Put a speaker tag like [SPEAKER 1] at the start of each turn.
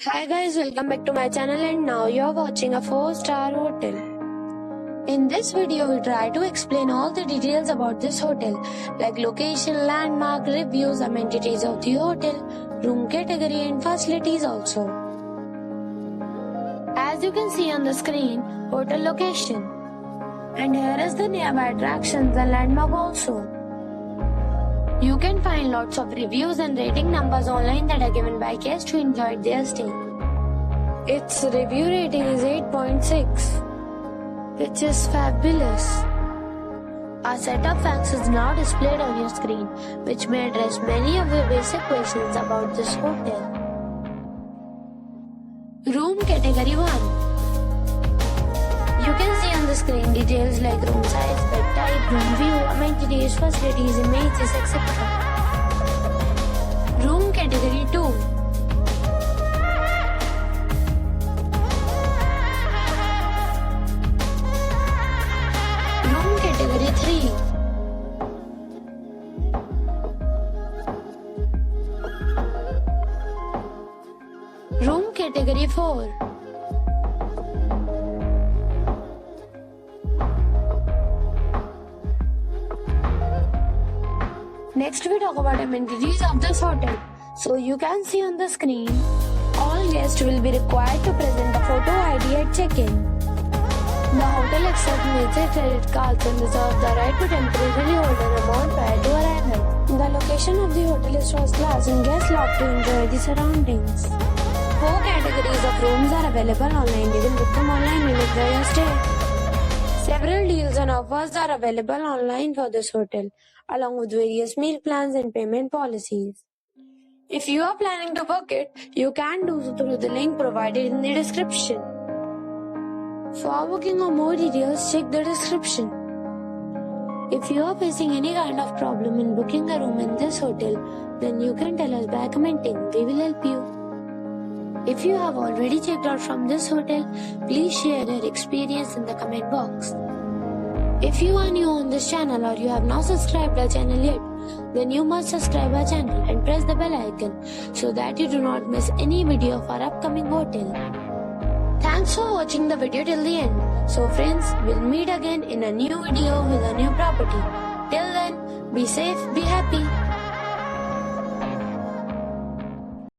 [SPEAKER 1] Hi guys, welcome back to my channel and now you're watching a 4-star hotel. In this video, we try to explain all the details about this hotel like location, landmark, reviews, amenities of the hotel, room category and facilities also. As you can see on the screen, hotel location. And here is the nearby attractions and landmark also. You can find lots of reviews and rating numbers online that are given by guests who enjoyed their stay. Its review rating is 8.6, which is fabulous. A set of facts is now displayed on your screen, which may address many of your basic questions about this hotel. Room category 1. You can see on the screen details like room size, bed type, room view, amenities, facilities, images, etc. Room category 2. Room category 3. Room category 4. Next we talk about amenities of this hotel. So you can see on the screen, all guests will be required to present a photo ID at check-in. The hotel accepts major credit cards and reserves the right to temporarily hold an amount prior to arrival. The location of the hotel is first class and guests love to enjoy the surroundings. 4 categories of rooms are available online. You can book them online and enjoy your stay. Several deals and offers are available online for this hotel, along with various meal plans and payment policies. If you are planning to book it, you can do so through the link provided in the description. For booking or more details, check the description. If you are facing any kind of problem in booking a room in this hotel, then you can tell us by commenting. We will help you. If you have already checked out from this hotel, please share your experience in the comment box. If you are new on this channel or you have not subscribed our channel yet, then you must subscribe our channel and press the bell icon so that you do not miss any video of our upcoming hotel. Thanks for watching the video till the end. So friends, we'll meet again in a new video with a new property. Till then, be safe, be happy.